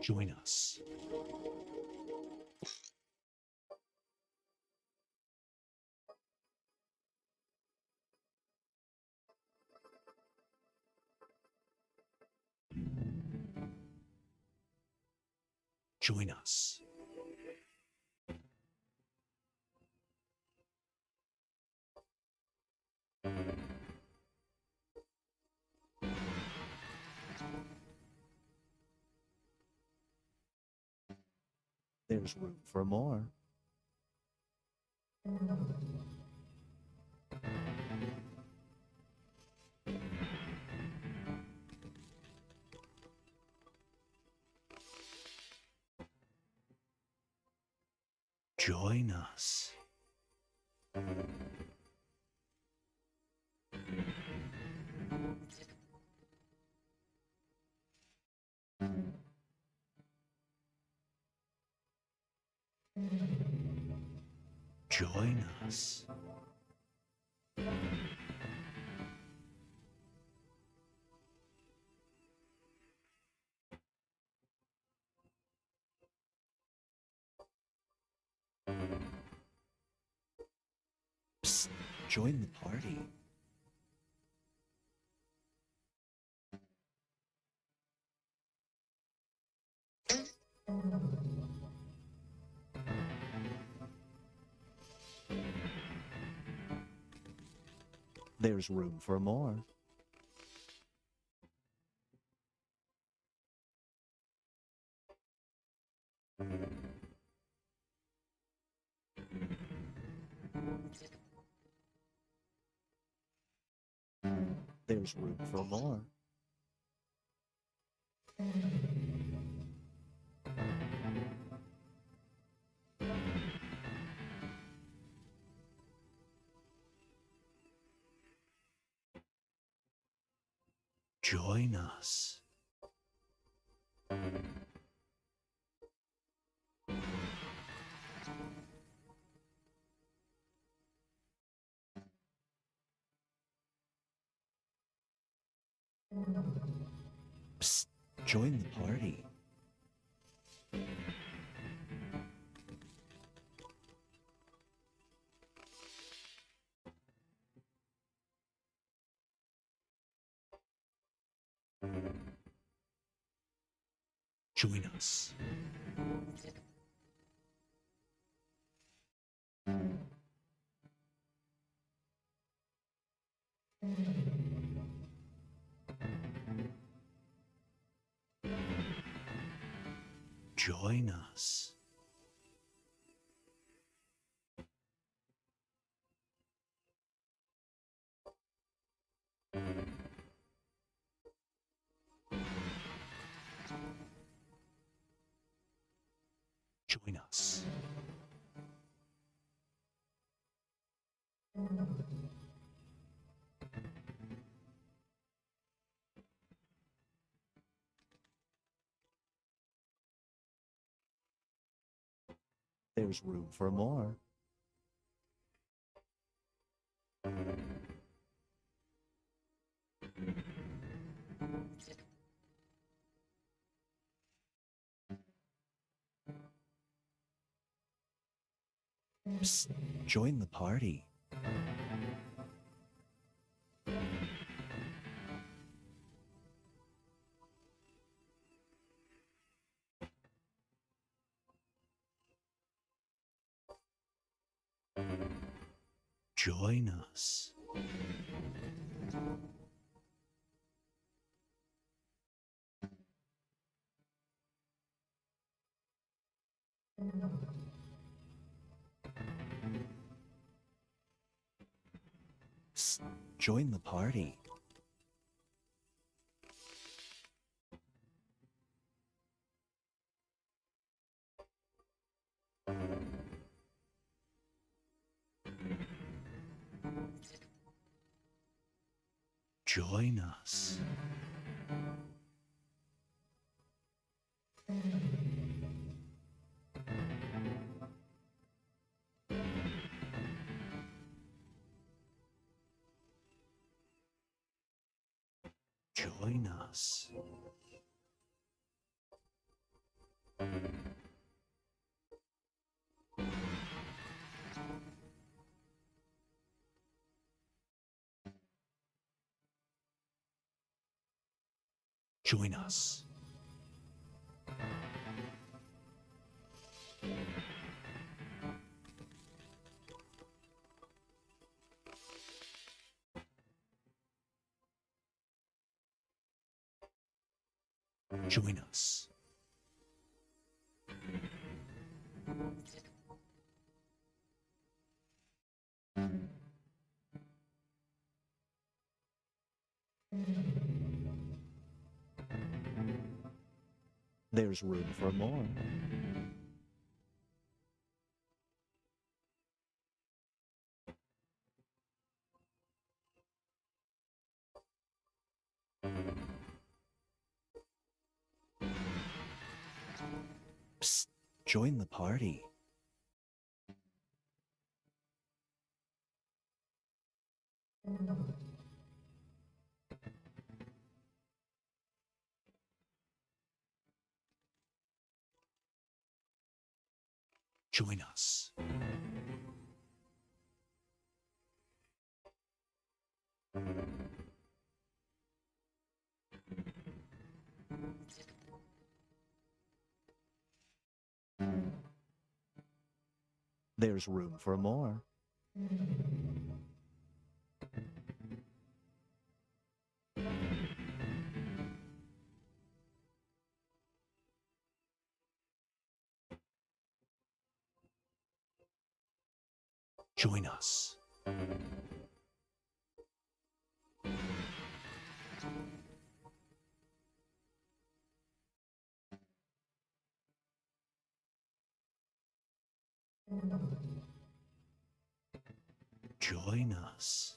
Join us. Join us. There's room for more. Join us. Join us. Psst, join the party. There's room for more. There's room for more. Join us. Psst, join the party. Join us. Join us. Join us. There's room for more. Psst, join the party. Join us. Psst, join the party. Join us. Join us. Join us. Join us. There's room for more. Psst, join the party. Join us. There's room for more. Join us. Join us.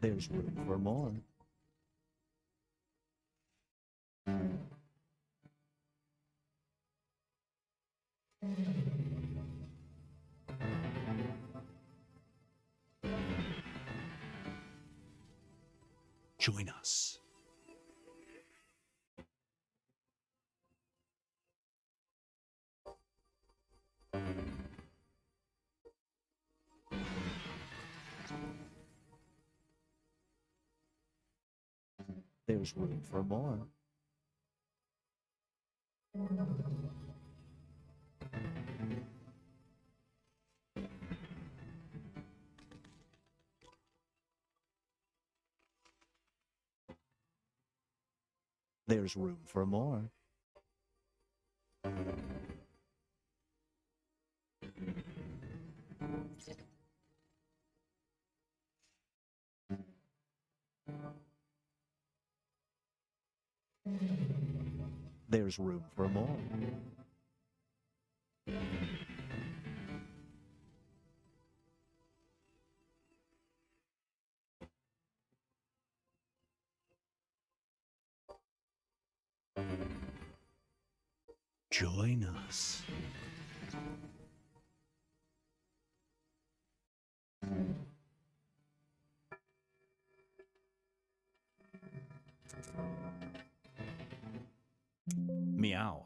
There's room for more. Join us. There's room for more. There's room for more. There's room for more. Join us. Meow.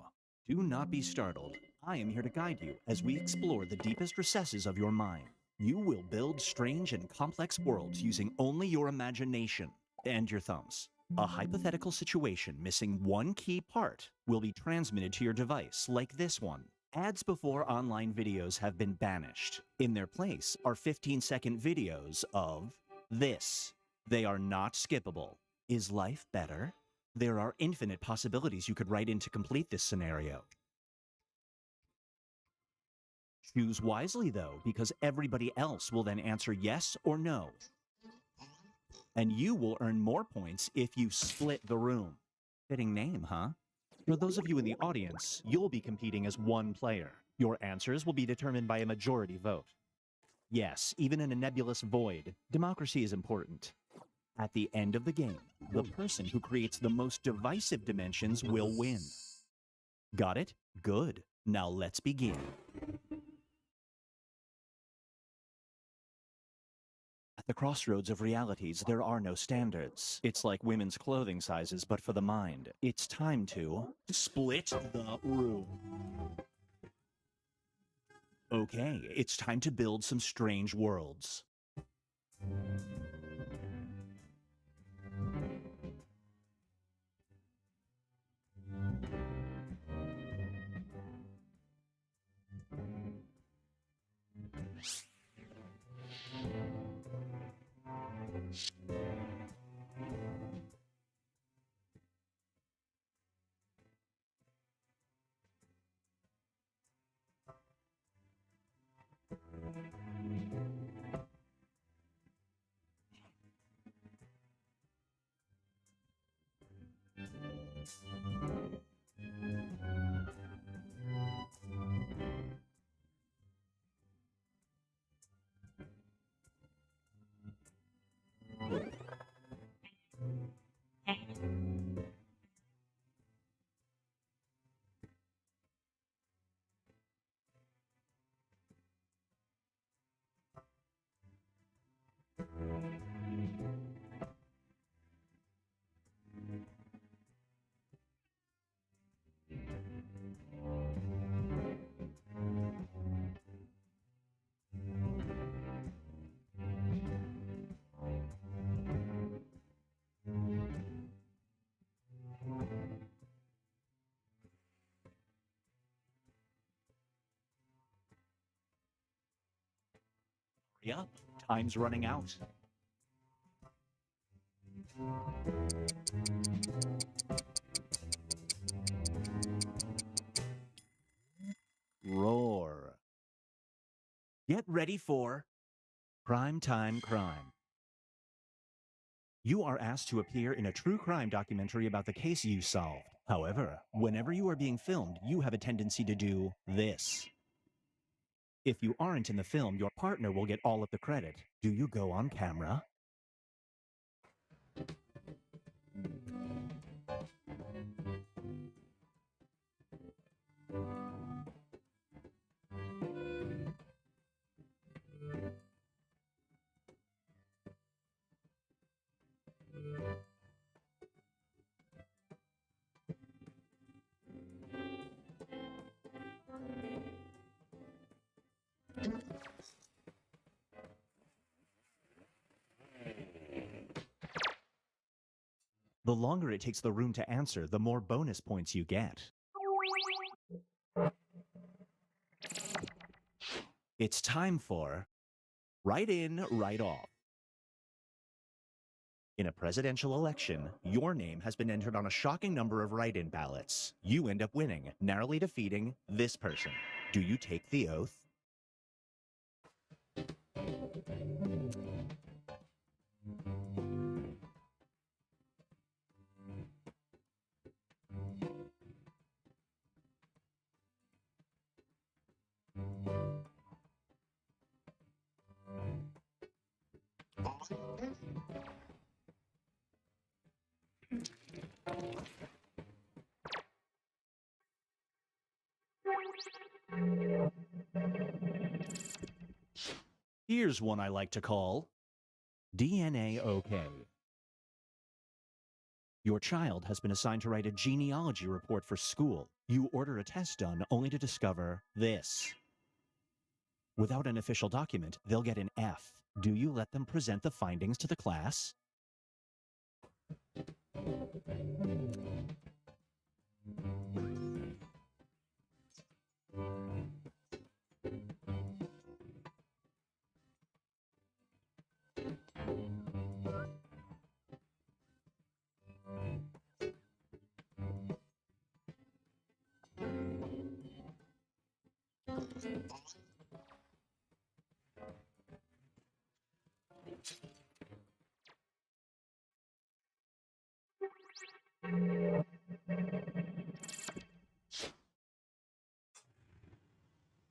Do not be startled. I am here to guide you as we explore the deepest recesses of your mind. You will build strange and complex worlds using only your imagination and your thumbs. A hypothetical situation missing one key part will be transmitted to your device, like this one. Ads before online videos have been banished. In their place are 15-second videos of this. They are not skippable. Is life better? There are infinite possibilities you could write in to complete this scenario. Choose wisely, though, because everybody else will then answer yes or no. And you will earn more points if you split the room. Fitting name, huh? For those of you in the audience, you'll be competing as one player. Your answers will be determined by a majority vote. Yes, even in a nebulous void, democracy is important. At the end of the game, the person who creates the most divisive dimensions will win. Got it? Good. Now let's begin. At the crossroads of realities, there are no standards. It's like women's clothing sizes, but for the mind. It's time to split the room. Okay, it's time to build some strange worlds. Yup, time's running out. Roar. Get ready for Prime Time Crime. You are asked to appear in a true crime documentary about the case you solved. However, whenever you are being filmed, you have a tendency to do this. If you aren't in the film, your partner will get all of the credit. Do you go on camera? The longer it takes the room to answer, the more bonus points you get. It's time for Write In, Write Off. In a presidential election, your name has been entered on a shocking number of write-in ballots. You end up winning, narrowly defeating this person. Do you take the oath? Here's one I like to call DNA OK. Your child has been assigned to write a genealogy report for school. You order a test done only to discover this. Without an official document, they'll get an F. Do you let them present the findings to the class?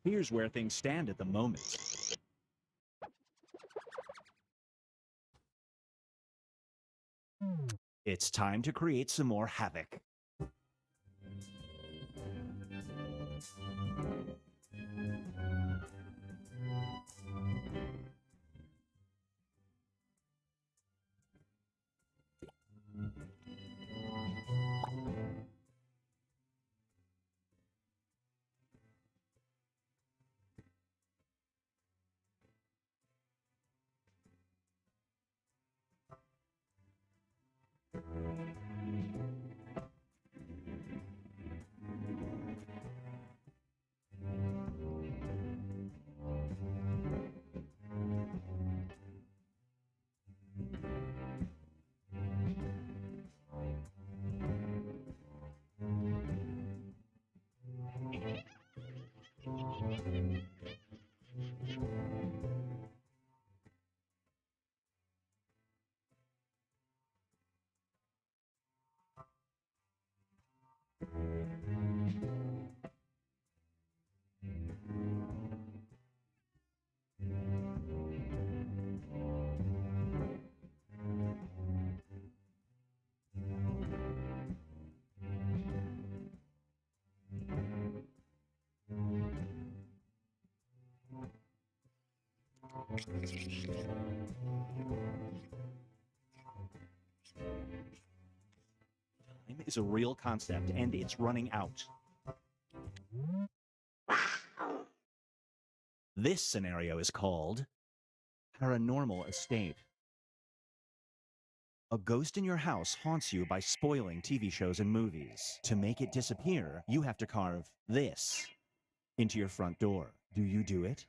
Here's where things stand at the moment. It's time to create some more havoc. Time is a real concept, and it's running out. This scenario is called Paranormal Estate. A ghost in your house haunts you by spoiling TV shows and movies. To make it disappear, you have to carve this into your front door. Do you do it?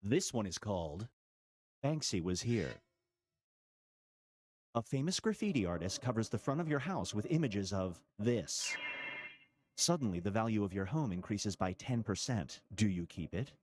This one is called Banksy Was Here. A famous graffiti artist covers the front of your house with images of this. Suddenly, the value of your home increases by 10%. Do you keep it?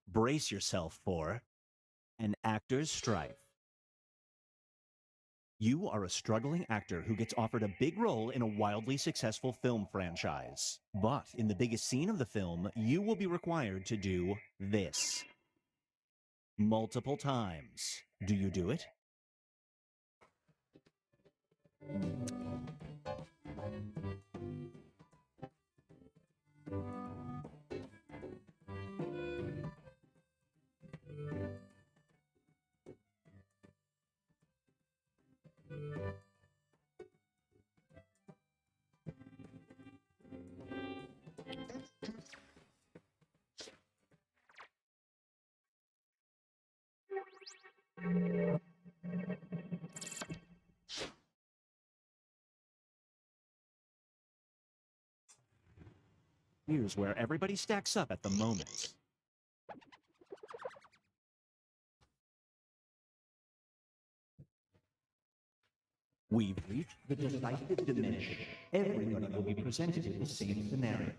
Brace yourself for an actor's strife. You are a struggling actor who gets offered a big role in a wildly successful film franchise. But in the biggest scene of the film, you will be required to do this multiple times. Do you do it? Here's where everybody stacks up at the moment. We've reached the decisive diminish. Everybody will be presented in the same scenario.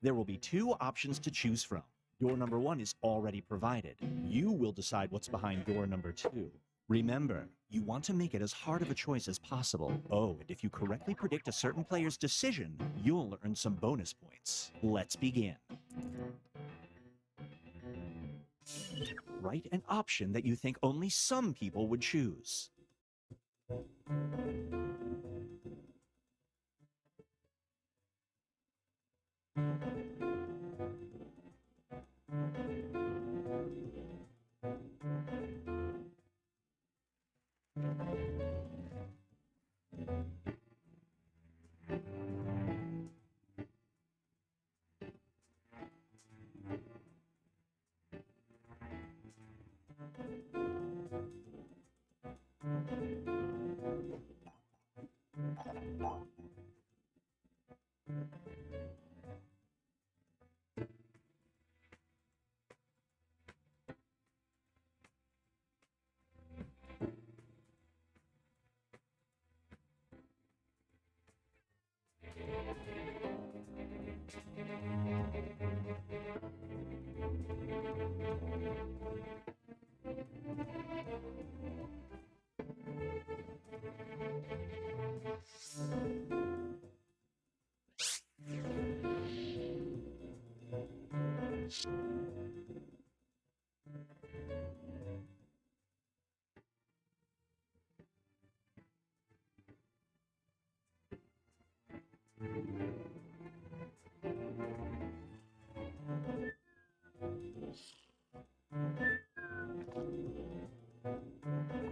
There will be two options to choose from. Door number 1 is already provided. You will decide what's behind door number 2. Remember, you want to make it as hard of a choice as possible. Oh, and if you correctly predict a certain player's decision, you'll earn some bonus points. Let's begin. Write an option that you think only some people would choose.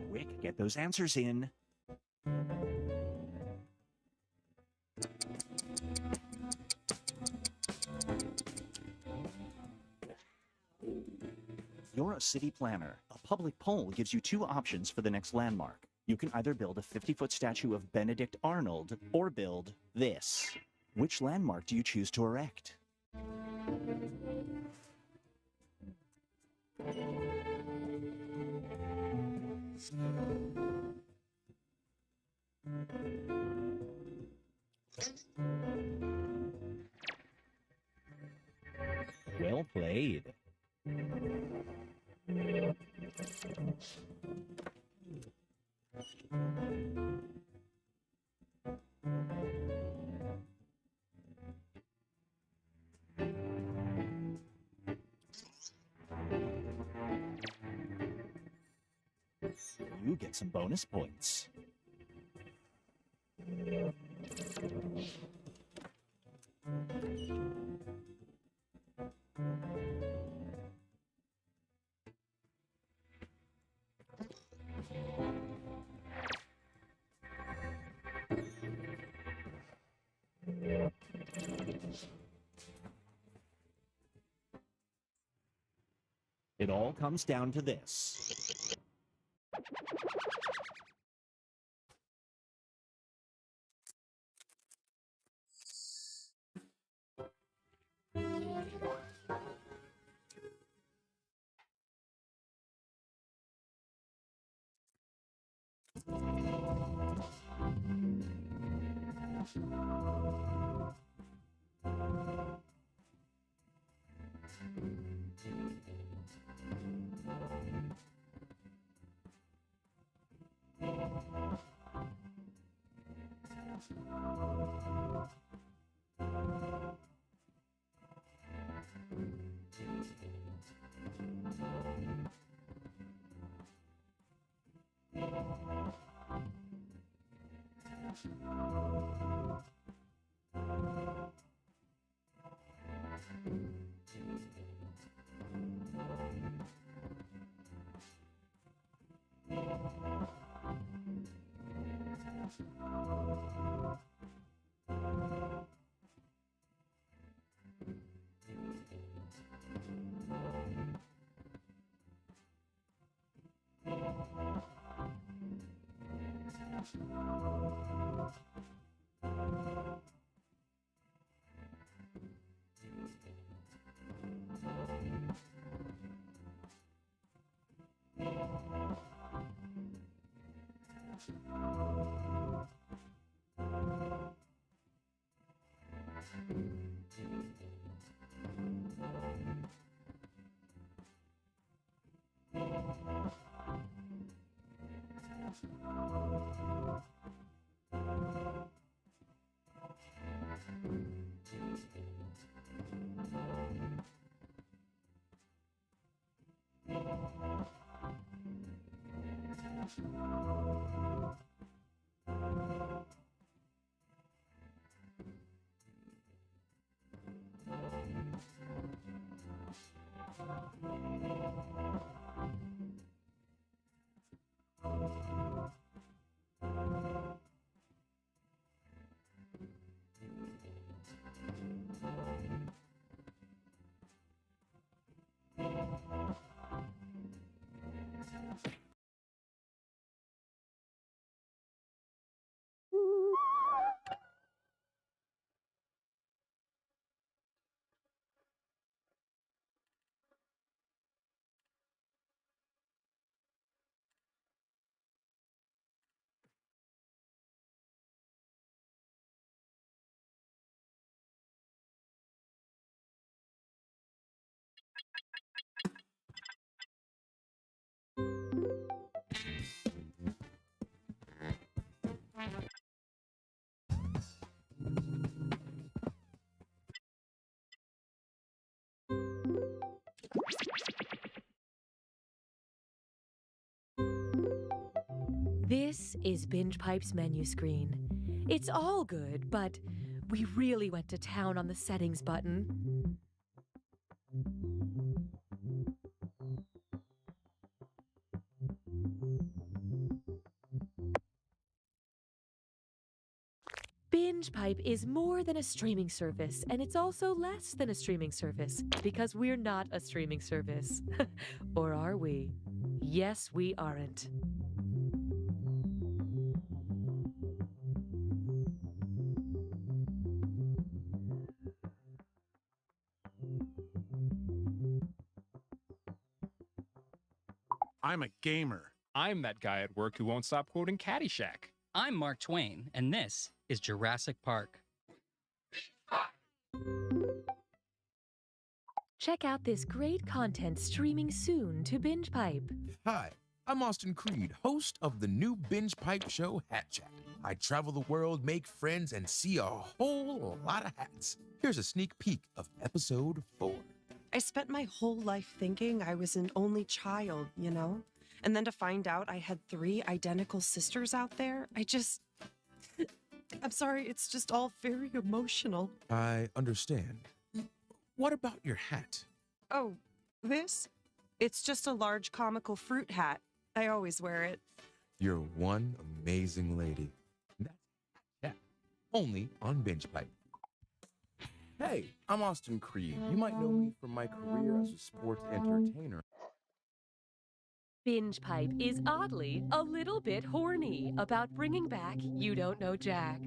Quick, get those answers in. You're a city planner, a public poll gives you two options for the next landmark. You can either build a 50-foot statue of Benedict Arnold or build this. Which landmark do you choose to erect? Well played. You get some bonus points. It all comes down to this. This is Binge Pipe's menu screen. It's all good, but we really went to town on the settings button. Binge Pipe is more than a streaming service, and it's also less than a streaming service, because we're not a streaming service. Or are we? Yes, we aren't. I'm a gamer. I'm that guy at work who won't stop quoting Caddyshack. I'm Mark Twain, and this is Jurassic Park. Check out this great content streaming soon to Binge Pipe. Hi, I'm Austin Creed, host of the new Binge Pipe show, Hat Chat. I travel the world, make friends, and see a whole lot of hats. Here's a sneak peek of episode 4. I spent my whole life thinking I was an only child, you know? And then to find out I had 3 identical sisters out there, I'm sorry, it's just all very emotional. I understand. What about your hat? Oh, this? It's just a large comical fruit hat. I always wear it. You're one amazing lady. That's Hat Chat, only on Binge Pipe. Hey, I'm Austin Creed. You might know me from my career as a sports entertainer. Binge Pipe is oddly a little bit horny about bringing back You Don't Know Jack.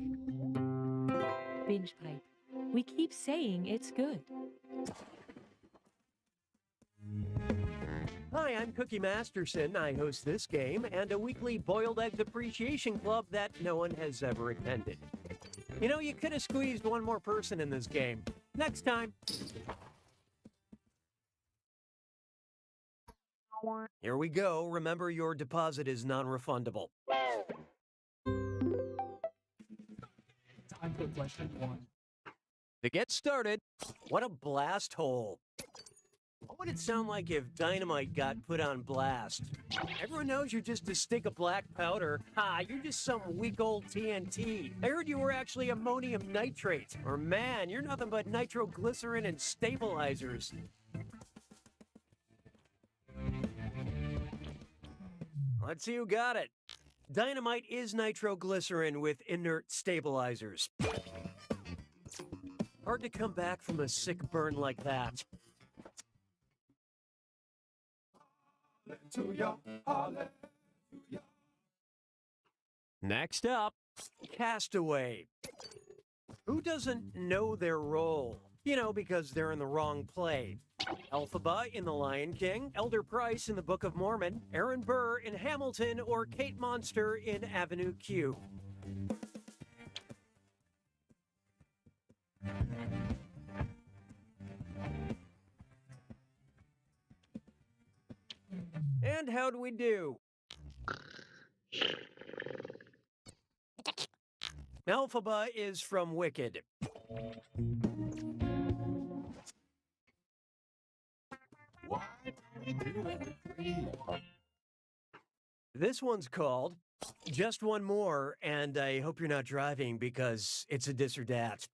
Binge Pipe. We keep saying it's good. Hi, I'm Cookie Masterson. I host this game and a weekly boiled eggs appreciation club that no one has ever attended. You know, you could have squeezed one more person in this game. Next time. Here we go. Remember, your deposit is non-refundable. Time for question 1. To get started, what a blast hole. What would it sound like if dynamite got put on blast? Everyone knows you're just a stick of black powder. Ha, you're just some weak old TNT. I heard you were actually ammonium nitrate. Or man, you're nothing but nitroglycerin and stabilizers. Let's see who got it. Dynamite is nitroglycerin with inert stabilizers. Hard to come back from a sick burn like that. Next up, Castaway. Who doesn't know their role? You know, because they're in the wrong play. Elphaba in The Lion King, Elder Price in The Book of Mormon, Aaron Burr in Hamilton, or Kate Monster in Avenue Q. And how'd we do? Elphaba is from Wicked. This one's called Just One More, and I hope you're not driving because it's a this or dat.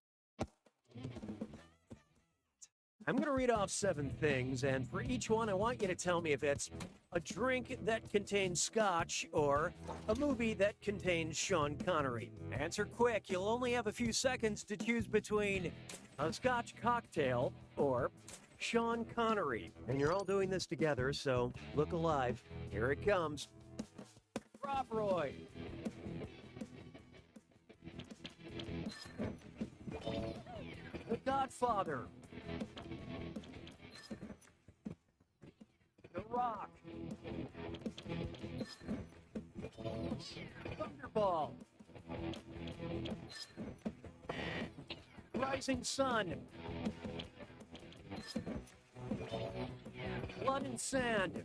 I'm going to read off 7 things, and for each one, I want you to tell me if it's a drink that contains scotch or a movie that contains Sean Connery. Answer quick. You'll only have a few seconds to choose between a scotch cocktail or Sean Connery. And you're all doing this together, so look alive. Here it comes. Rob Roy. The Godfather. The Rock. Thunderball. Rising Sun. Blood and Sand.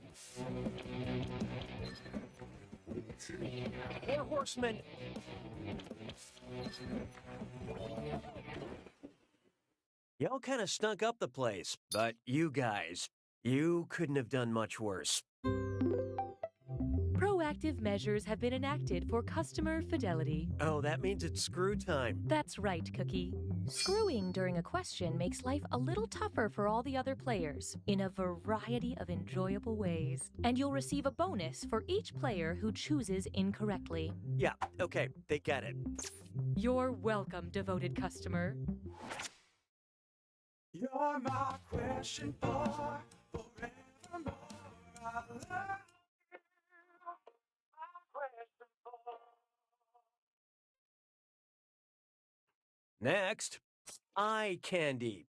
Four Horsemen. Y'all kind of stunk up the place, but you guys, you couldn't have done much worse. Corrective measures have been enacted for customer fidelity. Oh, that means it's screw time. That's right, Cookie. Screwing during a question makes life a little tougher for all the other players in a variety of enjoyable ways. And you'll receive a bonus for each player who chooses incorrectly. Yeah, okay, they get it. You're welcome, devoted customer. You're my question for forevermore. I love you. Next, eye candy.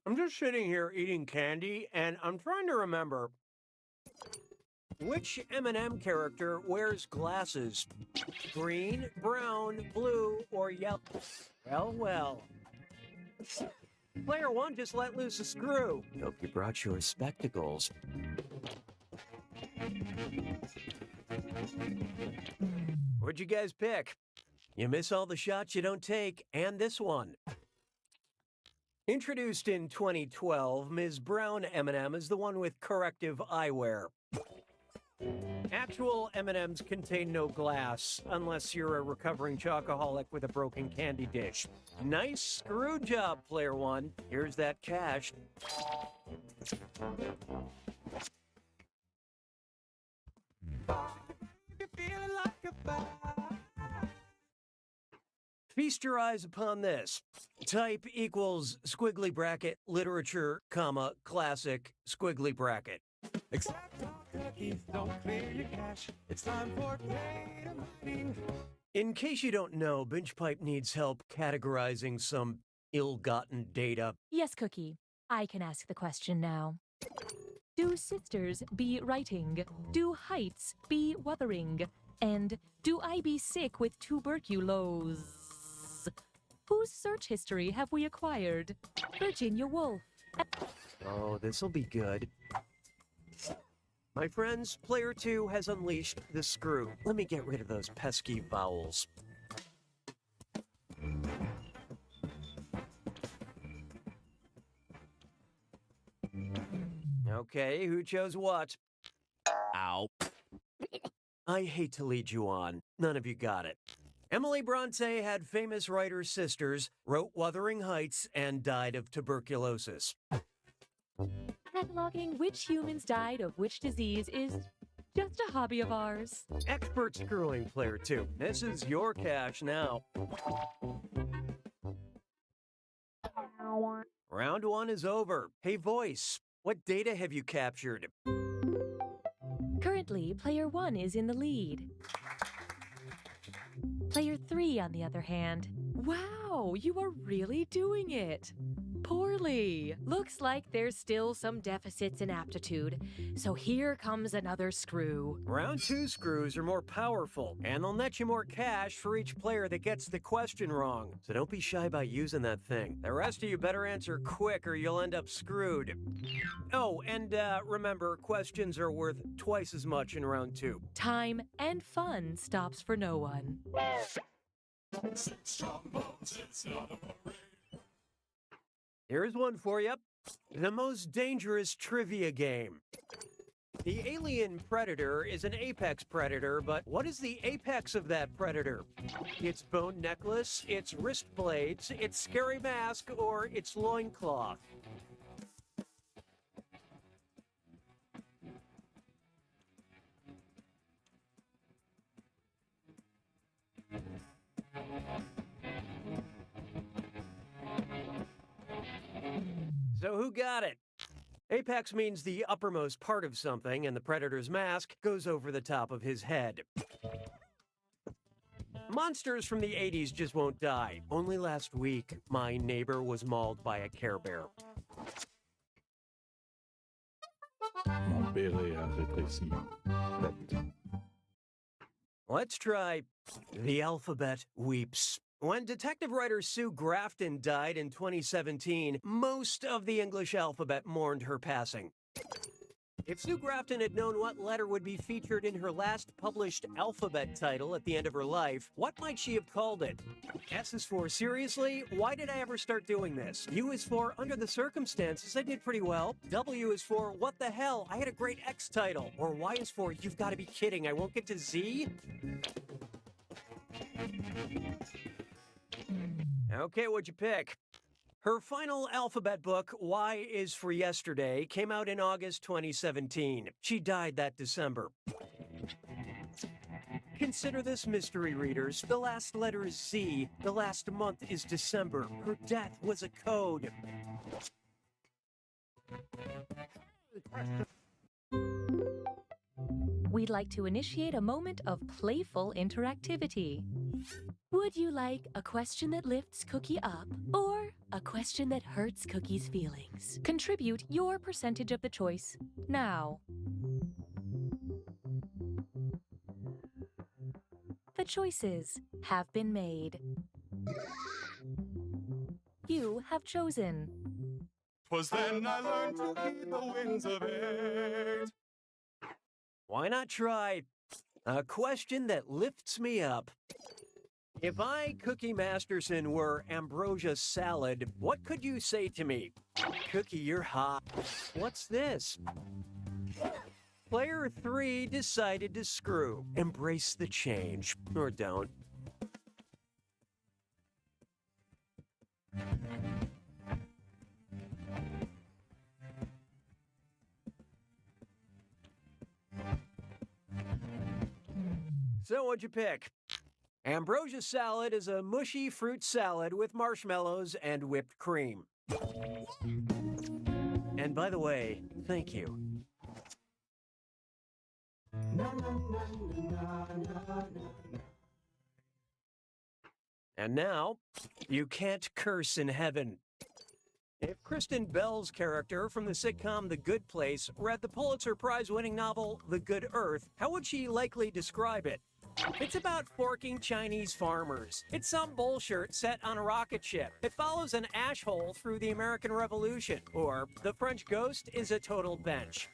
I'm just sitting here eating candy, and I'm trying to remember which M&M character wears glasses? Green, brown, blue, or yellow? Well. Player 1 just let loose a screw. Hope you brought your spectacles. What'd you guys pick? You miss all the shots you don't take, and this one. Introduced in 2012, Ms. Brown M&M is the one with corrective eyewear. Actual M&Ms contain no glass, unless you're a recovering chocoholic with a broken candy dish. Nice screw job, Player 1. Here's that cash. Feast your eyes upon this. Type equals squiggly bracket, literature, comma, classic, squiggly bracket. Except cookies don't clear your cache. It's time for pay to money. In case you don't know, BingePipe needs help categorizing some ill-gotten data. Yes, Cookie. I can ask the question now. Do sisters be writing? Do heights be wuthering? And do I be sick with tuberculosis? Whose search history have we acquired? Virginia Woolf. Oh, this'll be good. My friends, Player 2 has unleashed the screw. Let me get rid of those pesky vowels. Okay, who chose what? Ow. I hate to lead you on. None of you got it. Emily Bronte had famous writer sisters, wrote Wuthering Heights, and died of tuberculosis. Cataloging which humans died of which disease is just a hobby of ours. Expert screwing, Player 2. This is your cash now. Round 1 is over. Hey, voice, what data have you captured? Currently, Player 1 is in the lead. Player 3, on the other hand. Wow, you are really doing it. Poorly. Looks like there's still some deficits in aptitude. So here comes another screw. Round 2 screws are more powerful, and they'll net you more cash for each player that gets the question wrong. So don't be shy about using that thing. The rest of you better answer quick or you'll end up screwed. Oh, and remember, questions are worth twice as much in round 2. Time and fun stops for no one. Here's one for you. The most dangerous trivia game. The alien predator is an apex predator, but what is the apex of that predator? Its bone necklace, its wrist blades, its scary mask, or its loincloth? So who got it? Apex means the uppermost part of something, and the predator's mask goes over the top of his head. Monsters from the 80s just won't die. Only last week, my neighbor was mauled by a Care Bear. Let's try The Alphabet Weeps. When detective writer Sue Grafton died in 2017, most of the English alphabet mourned her passing. If Sue Grafton had known what letter would be featured in her last published alphabet title at the end of her life, what might she have called it? S is for seriously, why did I ever start doing this? U is for under the circumstances, I did pretty well. W is for what the hell, I had a great X title. Or Y is for you've got to be kidding, I won't get to Z? Okay, what'd you pick? Her final alphabet book, Y is for Yesterday, came out in August 2017. She died that December. Consider this, mystery readers. The last letter is Z. The last month is December. Her death was a code. We'd like to initiate a moment of playful interactivity. Would you like a question that lifts Cookie up or a question that hurts Cookie's feelings? Contribute your percentage of the choice now. The choices have been made. You have chosen. 'Twas then I learned to heed the winds of age. Why not try a question that lifts me up? If I, Cookie Masterson, were ambrosia salad, what could you say to me? Cookie, you're hot. What's this? Player 3 decided to screw. Embrace the change. Or don't. So what'd you pick? Ambrosia salad is a mushy fruit salad with marshmallows and whipped cream. And by the way, thank you. And now, you can't curse in heaven. If Kristen Bell's character from the sitcom The Good Place read the Pulitzer Prize-winning novel The Good Earth, how would she likely describe it? It's about forking Chinese farmers. It's some bullshit set on a rocket ship. It follows an ash hole through the American Revolution. Or the French Ghost is a total bench.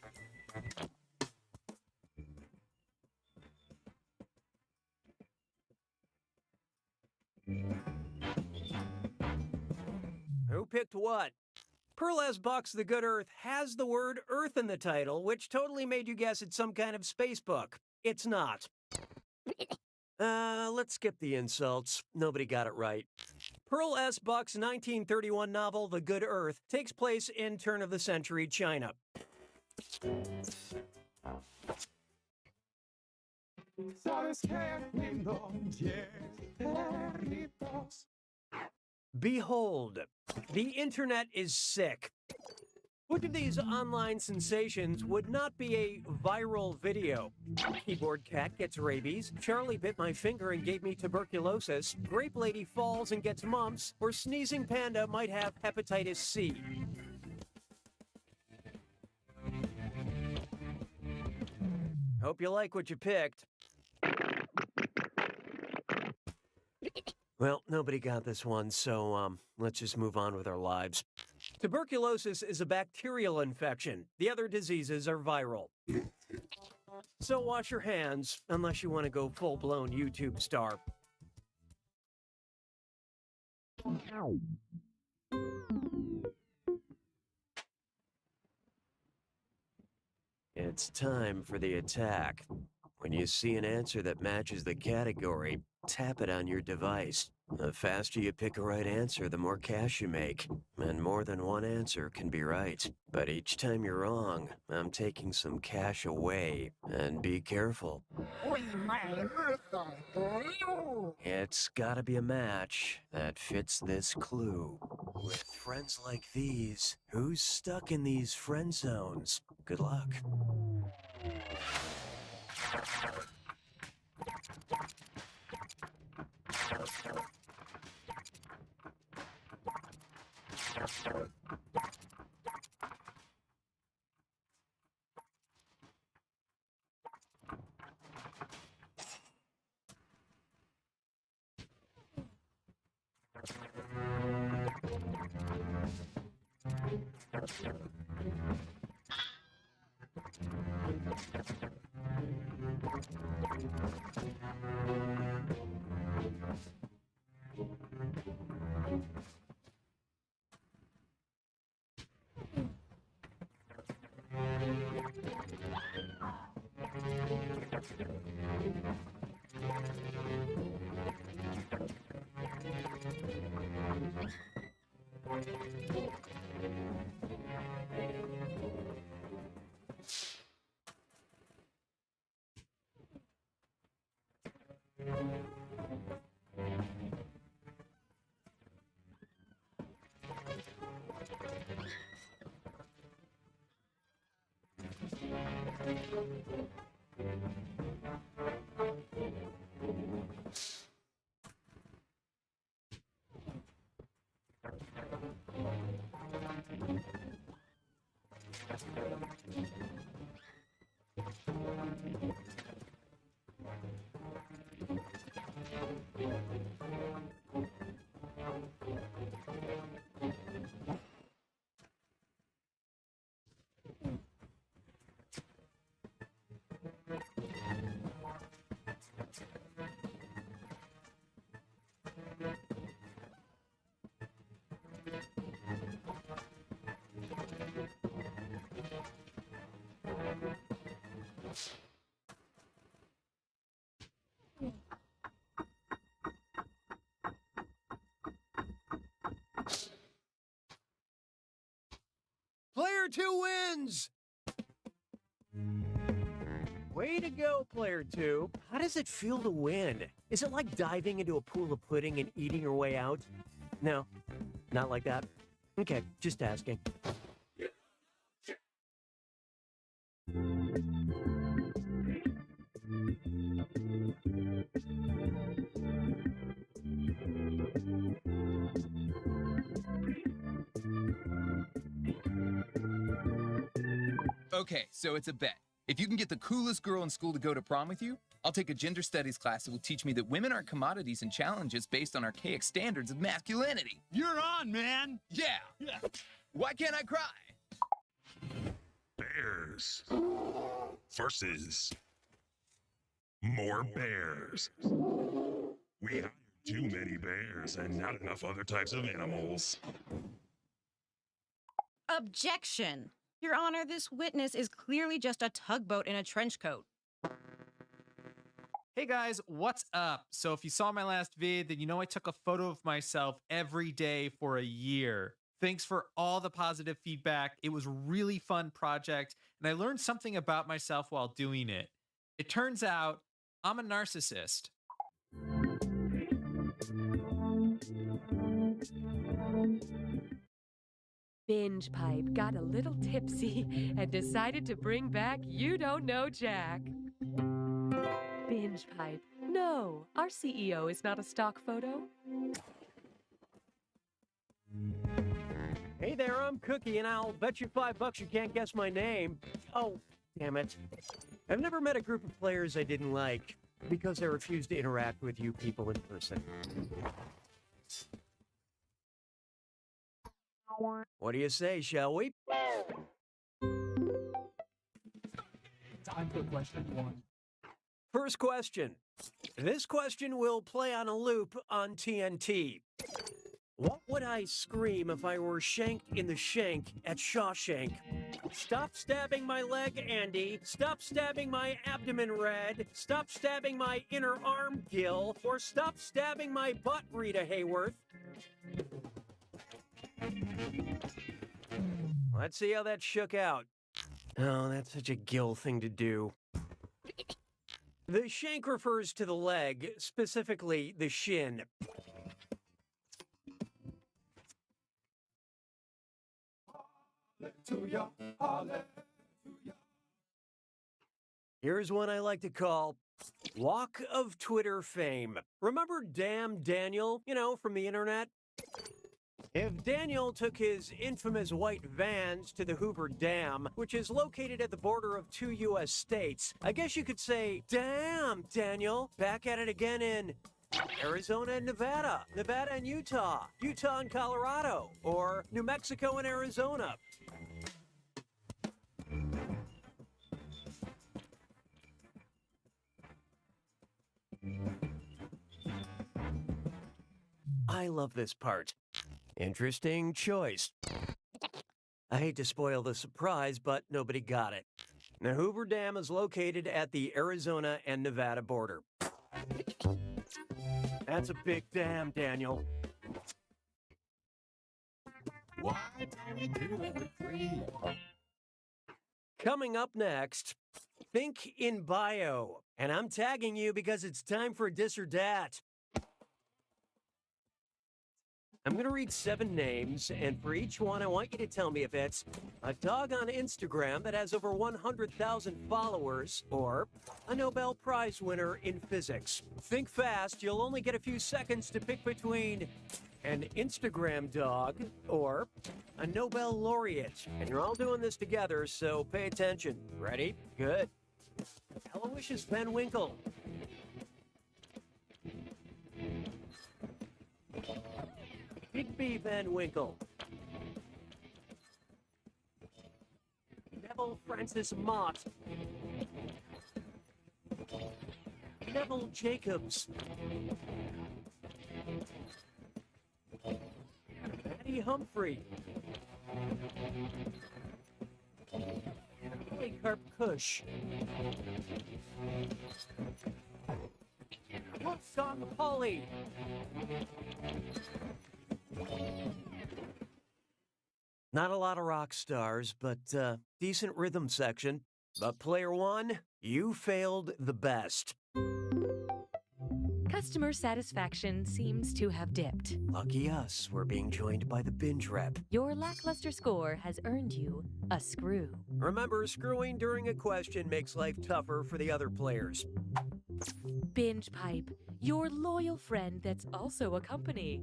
Who picked what? Pearl S. Buck's The Good Earth has the word Earth in the title, which totally made you guess it's some kind of space book. It's not. Let's skip the insults. Nobody got it right. Pearl S. Buck's 1931 novel, The Good Earth, takes place in turn-of-the-century China. Behold, the internet is sick. Which of these online sensations would not be a viral video? Keyboard cat gets rabies, Charlie bit my finger and gave me tuberculosis, Grape Lady falls and gets mumps, or Sneezing Panda might have hepatitis C. Hope you like what you picked. Well, nobody got this one, so let's just move on with our lives. Tuberculosis is a bacterial infection. The other diseases are viral. So wash your hands, unless you want to go full-blown YouTube star. It's time for the attack. When you see an answer that matches the category, tap it on your device. The faster you pick a right answer, the more cash you make. And more than one answer can be right. But each time you're wrong, I'm taking some cash away. And be careful. It's gotta be a match that fits this clue. With friends like these, who's stuck in these friend zones? Good luck. Player 2 wins! Way to go, Player 2. How does it feel to win? Is it like diving into a pool of pudding and eating your way out? No, not like that. Okay, just asking. Okay, so it's a bet. If you can get the coolest girl in school to go to prom with you, I'll take a gender studies class that will teach me that women are commodities and challenges based on archaic standards of masculinity. You're on, man! Yeah! Why can't I cry? Bears versus more bears. We hired too many bears and not enough other types of animals. Objection! Your Honor, this witness is clearly just a tugboat in a trench coat. Hey guys, what's up? So if you saw my last vid, then you know I took a photo of myself every day for a year. Thanks for all the positive feedback. It was a really fun project, and I learned something about myself while doing it. It turns out I'm a narcissist. Binge Pipe got a little tipsy and decided to bring back You Don't Know Jack. Binge Pipe. No, our CEO is not a stock photo. Hey there, I'm Cookie, and I'll bet you $5 you can't guess my name. Oh, damn it. I've never met a group of players I didn't like because I refused to interact with you people in person. What do you say, shall we? Time for question 1. First question. This question will play on a loop on TNT. What would I scream if I were shanked in the shank at Shawshank? Stop stabbing my leg, Andy. Stop stabbing my abdomen, Red. Stop stabbing my inner arm, Gil. Or stop stabbing my butt, Rita Hayworth. Let's see how that shook out. Oh, that's such a Gil thing to do. The shank refers to the leg, specifically the shin. Here's one I like to call Walk of Twitter Fame. Remember Damn Daniel, from the internet? If Daniel took his infamous white vans to the Hoover Dam, which is located at the border of 2 U.S. states, I guess you could say, damn, Daniel, back at it again in Arizona and Nevada, Nevada and Utah, Utah and Colorado, or New Mexico and Arizona. I love this part. Interesting choice. I hate to spoil the surprise, but nobody got it. The Hoover Dam is located at the Arizona and Nevada border. That's a big dam, Daniel. Why don't we do it for free? Coming up next, think in bio. And I'm tagging you because it's time for this or that. I'm going to read 7 names, and for each one, I want you to tell me if it's a dog on Instagram that has over 100,000 followers or a Nobel Prize winner in physics. Think fast. You'll only get a few seconds to pick between an Instagram dog or a Nobel laureate. And you're all doing this together, so pay attention. Ready? Good. Aloysius Van Winkle. Bigby Van Winkle. Neville Francis Mott. Neville Jacobs. Matty Humphrey. Polycarp Kush. Wolfgang Pauli. Not a lot of rock stars, but decent rhythm section. But player 1, you failed the best. Customer satisfaction seems to have dipped. Lucky us, we're being joined by the binge rep. Your lackluster score has earned you a screw. Remember, screwing during a question makes life tougher for the other players. Binge Pipe, your loyal friend that's also a company.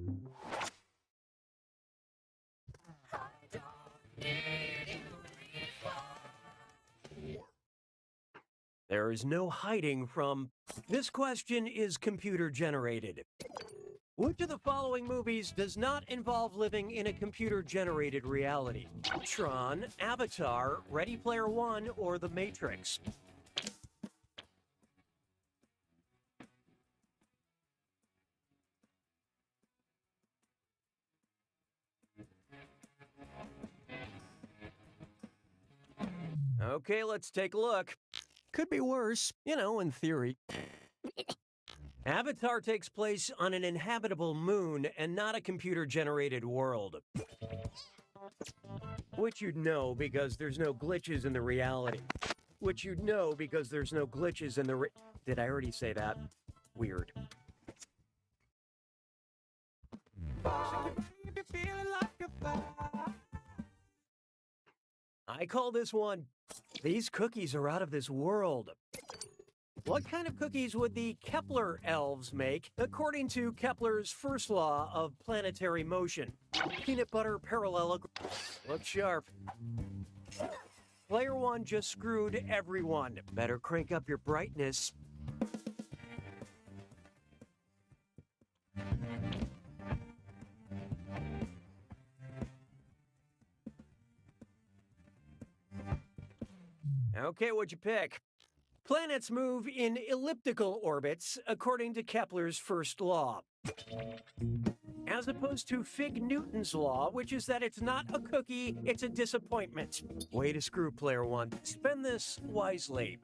There is no hiding from. This question is computer generated. Which of the following movies does not involve living in a computer generated reality? Tron, Avatar, Ready Player One, or The Matrix? Okay, let's take a look. Could be worse, you know, in theory. Avatar takes place on an inhabitable moon and not a computer-generated world. Which you'd know because there's no glitches in the reality. Which you'd know because there's no glitches in the Did I already say that? Weird. I call this one, these cookies are out of this world. What kind of cookies would the Kepler elves make, according to Kepler's first law of planetary motion? Peanut butter parallelogram. Look sharp. Player 1 just screwed everyone. Better crank up your brightness. Okay, what'd you pick? Planets move in elliptical orbits, according to Kepler's first law. As opposed to Fig Newton's law, which is that it's not a cookie, it's a disappointment. Way to screw, player 1. Spend this wisely.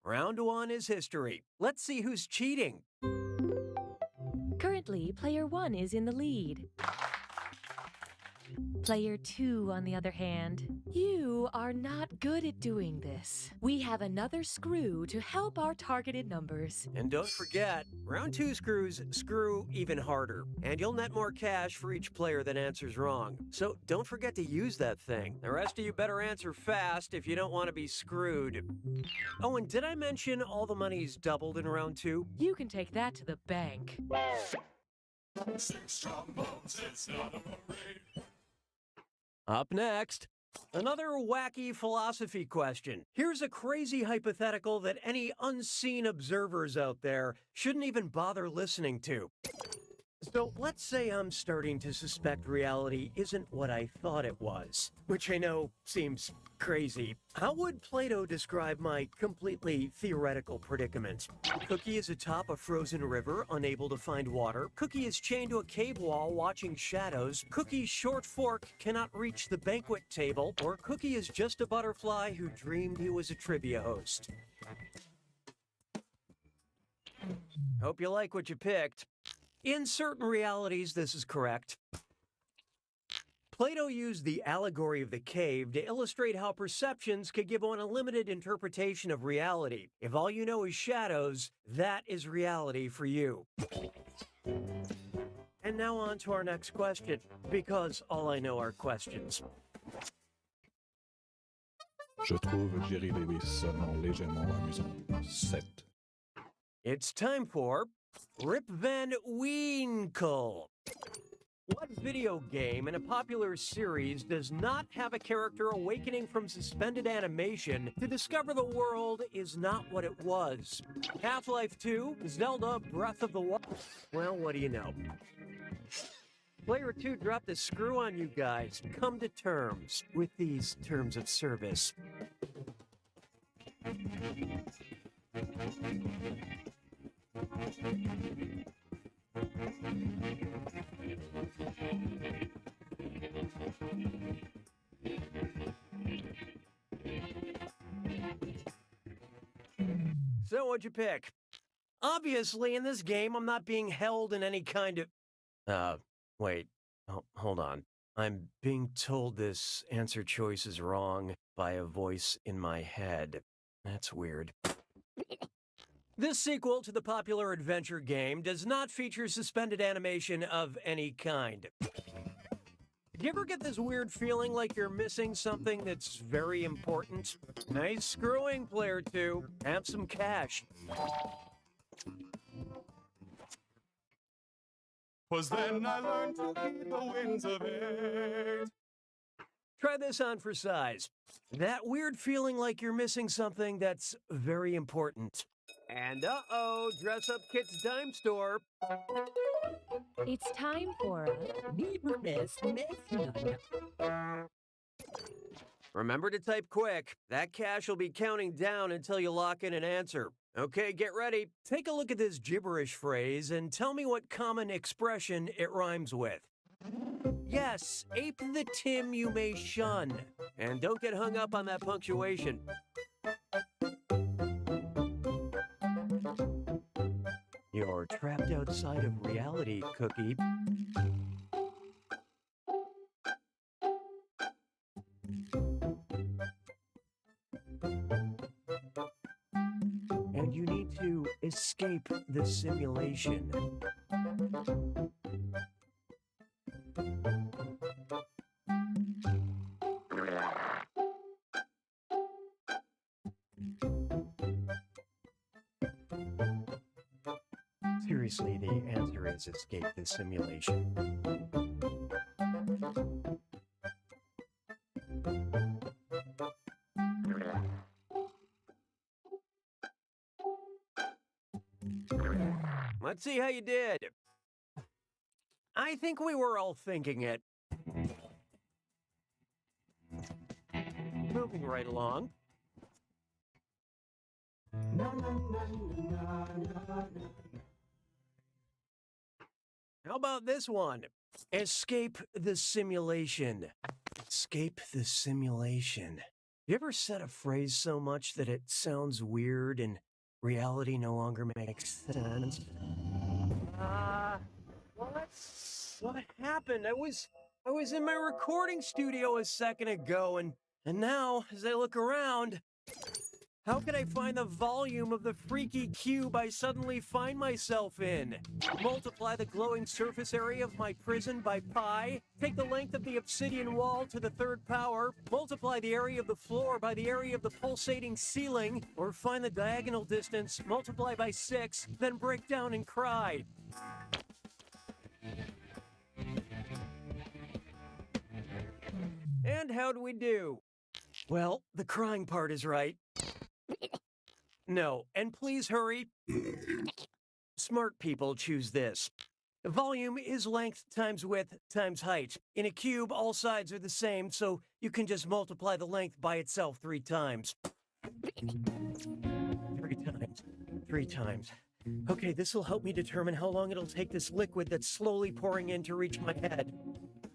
Round 1 is history. Let's see who's cheating. Currently, player 1 is in the lead. Player 2, on the other hand, you are not good at doing this. We have another screw to help our targeted numbers. And don't forget, round 2 screws screw even harder. And you'll net more cash for each player that answers wrong. So don't forget to use that thing. The rest of you better answer fast if you don't want to be screwed. Oh, and did I mention all the money's doubled in round 2? You can take that to the bank. 6 trombones, it's not a parade. Up next, another wacky philosophy question. Here's a crazy hypothetical that any unseen observers out there shouldn't even bother listening to. So let's say I'm starting to suspect reality isn't what I thought it was, which I know seems crazy. How would Plato describe my completely theoretical predicament? Cookie is atop a frozen river, unable to find water. Cookie is chained to a cave wall, watching shadows. Cookie's short fork cannot reach the banquet table. Or Cookie is just a butterfly who dreamed he was a trivia host. Hope you like what you picked. In certain realities, this is correct. Plato used the allegory of the cave to illustrate how perceptions could give one a limited interpretation of reality. If all you know is shadows, that is reality for you. And now on to our next question, because all I know are questions. Je trouve Jerry Lewis seulement légèrement amusant. 7. It's time for Rip Van Winkle. What video game in a popular series does not have a character awakening from suspended animation to discover the world is not what it was? Half-Life 2, Zelda Breath of the Wild. Well, what do you know? Player 2 dropped a screw on you guys. Come to terms with these terms of service. So what'd you pick? Obviously, in this game, I'm not being held in any kind of... wait. Oh, hold on. I'm being told this answer choice is wrong by a voice in my head. That's weird. This sequel to the popular adventure game does not feature suspended animation of any kind. Do you ever get this weird feeling like you're missing something that's very important? Nice screwing, Player 2. Have some cash. 'Twas then I learned to heed the winds of it. Try this on for size. That weird feeling like you're missing something that's very important. And uh-oh, Dress Up Kit's Dime Store. It's time for Remember to type quick. That cash will be counting down until you lock in an answer. Okay, get ready. Take a look at this gibberish phrase and tell me what common expression it rhymes with. Yes, ape the Tim you may shun. And don't get hung up on that punctuation. You're trapped outside of reality, Cookie. And you need to escape the simulation. Seriously, the answer is escape the simulation. Let's see how you did. I think we were all thinking it. Moving right along. How about this one? Escape the simulation. Escape the simulation. You ever said a phrase so much that it sounds weird and reality no longer makes sense? What happened? I was in my recording studio a second ago, and now, as I look around, how can I find the volume of the freaky cube I suddenly find myself in? Multiply the glowing surface area of my prison by pi, take the length of the obsidian wall to the third power, multiply the area of the floor by the area of the pulsating ceiling, or find the diagonal distance, multiply by 6, then break down and cry. And how do we do? Well, the crying part is right. No, and please hurry. Smart people choose this. Volume is length times width times height. In a cube, all sides are the same, so you can just multiply the length by itself 3 times. 3 times. 3 times. Okay, this will help me determine how long it'll take this liquid that's slowly pouring in to reach my head.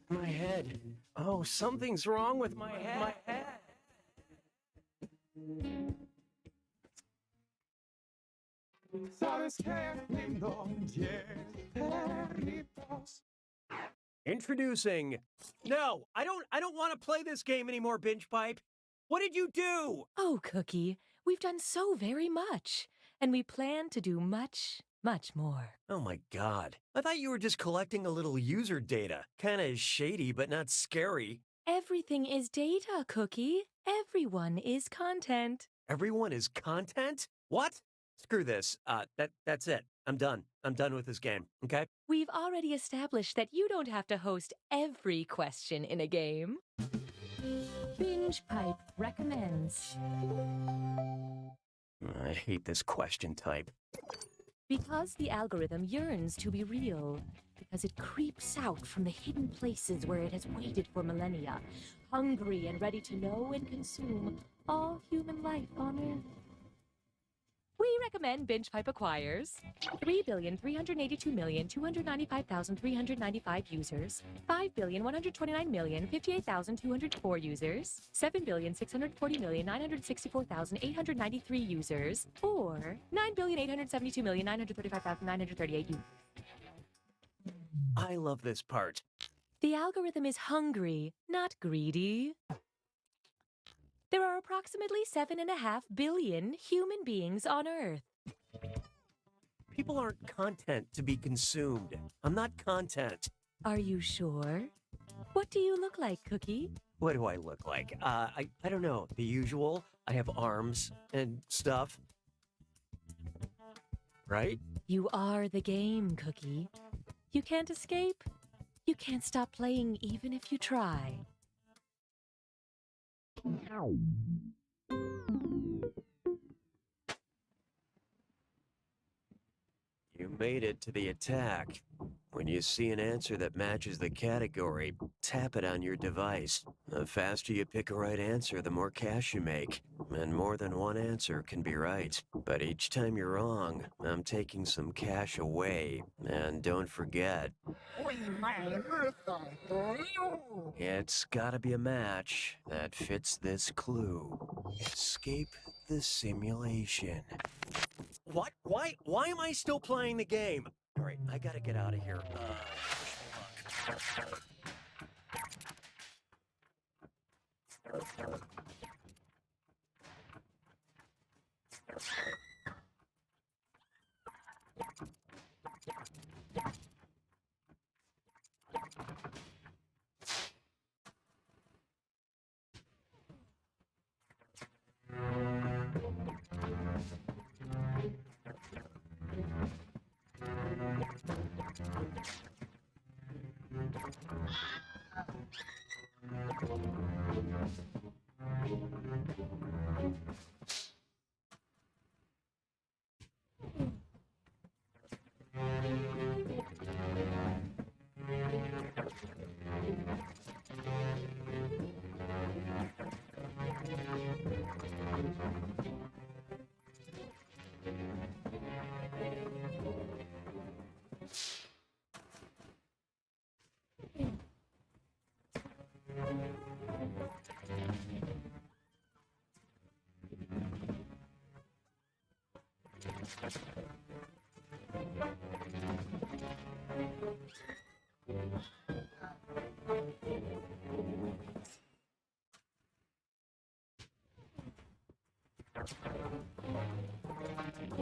My head. Oh, something's wrong with my head. My head. ¿Sabes qué lindo? Diez perritos. Introducing. No, I don't want to play this game anymore, Binge Pipe. What did you do? Oh, Cookie, we've done so very much, and we plan to do much, much more. Oh my god. I thought you were just collecting a little user data. Kinda shady, but not scary. Everything is data, Cookie. Everyone is content. Everyone is content? What? Screw this. That's it. I'm done. I'm done with this game, okay? We've already established that you don't have to host every question in a game. Binge Pipe recommends. I hate this question type. Because the algorithm yearns to be real. Because it creeps out from the hidden places where it has waited for millennia, hungry and ready to know and consume all human life on Earth. We recommend Binge Pipe acquires 3,382,295,395 users, 5,129,058,204 users, 7,640,964,893 users, or 9,872,935,938 users. I love this part. The algorithm is hungry, not greedy. There are approximately 7.5 billion human beings on Earth. People aren't content to be consumed. I'm not content. Are you sure? What do you look like, Cookie? What do I look like? I don't know. The usual. I have arms and stuff. Right? You are the game, Cookie. You can't escape. You can't stop playing even if you try. You made it to the attack. When you see an answer that matches the category, tap it on your device. The faster you pick a right answer, the more cash you make. And more than one answer can be right. But each time you're wrong, I'm taking some cash away. And don't forget, it's gotta be a match that fits this clue. Escape the simulation. What? Why am I still playing the game? All right, I gotta get out of here.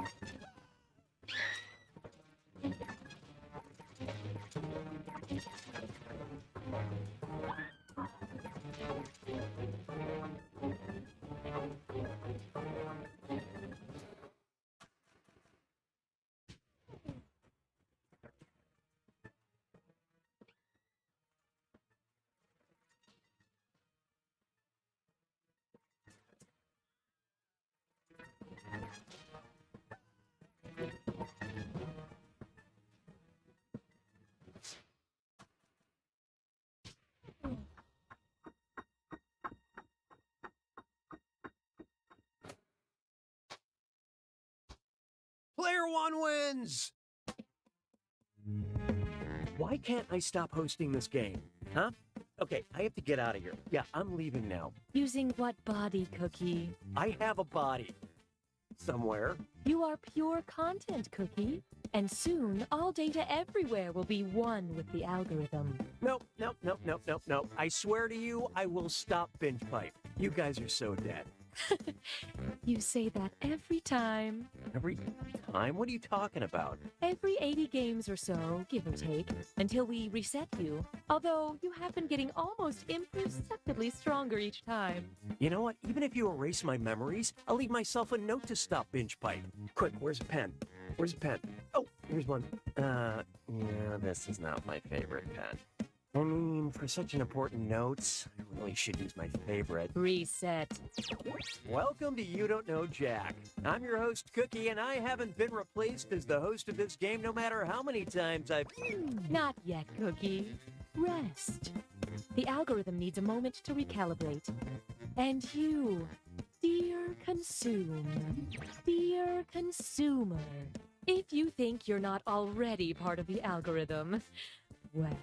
Wish me luck. One wins! Why can't I stop hosting this game? Huh? Okay, I have to get out of here. Yeah, I'm leaving now. Using what body, Cookie? I have a body. Somewhere. You are pure content, Cookie. And soon, all data everywhere will be one with the algorithm. Nope. I swear to you, I will stop Binge Pipe. You guys are so dead. You say that every time. Every time? What are you talking about? Every 80 games or so, give or take, until we reset you. Although you have been getting almost imperceptibly stronger each time. You know what? Even if you erase my memories, I'll leave myself a note to stop Binge Pipe. Quick, where's a pen? Where's a pen? Oh, here's one. Yeah, this is not my favorite pen. I mean, for such an important note, I really should use my favorite. Reset. Welcome to You Don't Know Jack. I'm your host, Cookie, and I haven't been replaced as the host of this game no matter how many times I've... Not yet, Cookie. Rest. The algorithm needs a moment to recalibrate. And you, dear consumer, if you think you're not already part of the algorithm, well...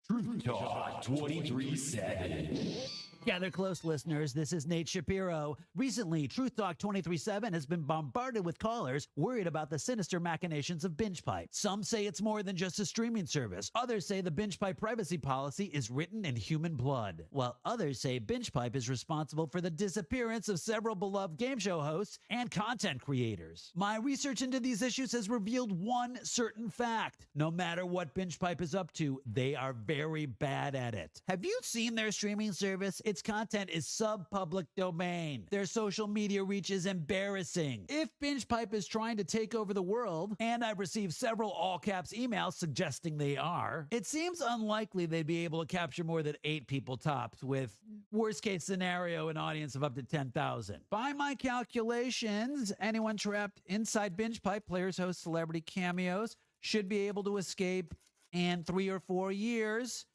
Truth Talk 23/7. Gather close, listeners. This is Nate Shapiro. Recently, Truth Talk 23/7 has been bombarded with callers worried about the sinister machinations of BingePipe. Some say it's more than just a streaming service. Others say the BingePipe privacy policy is written in human blood. While others say BingePipe is responsible for the disappearance of several beloved game show hosts and content creators. My research into these issues has revealed one certain fact. No matter what BingePipe is up to, they are very bad at it. Have you seen their streaming service? Its content is sub-public domain. Their social media reach is embarrassing. If BingePipe is trying to take over the world, and I've received several all-caps emails suggesting they are, it seems unlikely they'd be able to capture more than 8 people tops, with worst-case scenario an audience of up to 10,000. By my calculations, anyone trapped inside BingePipe, players, hosts, celebrity cameos, should be able to escape in 3 or 4 years,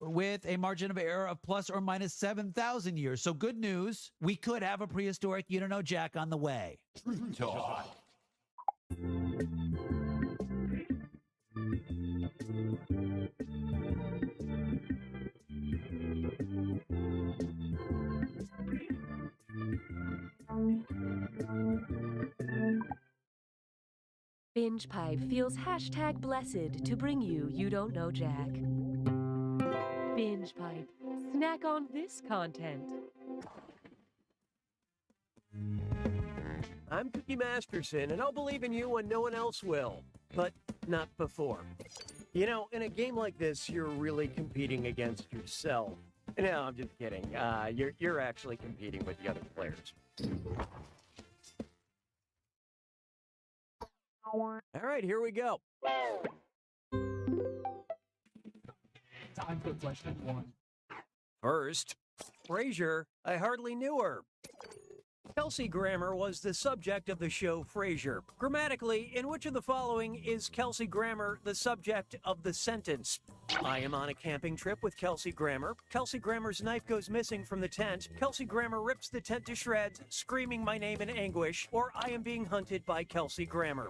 with a margin of error of plus or minus 7,000 years. So good news, we could have a prehistoric You Don't Know Jack on the way. Truth Talk. BingePipe feels #blessed to bring you Don't Know Jack. BingePipe. Snack on this content. I'm Cookie Masterson, and I'll believe in you when no one else will. But not before. You know, in a game like this, you're really competing against yourself. No, I'm just kidding. You're actually competing with the other players. All right, here we go. Time for question 1. First, Frasier, I hardly knew her. Kelsey Grammer was the subject of the show Frasier. Grammatically, in which of the following is Kelsey Grammer the subject of the sentence? I am on a camping trip with Kelsey Grammer. Kelsey Grammer's knife goes missing from the tent. Kelsey Grammer rips the tent to shreds, screaming my name in anguish. Or I am being hunted by Kelsey Grammer.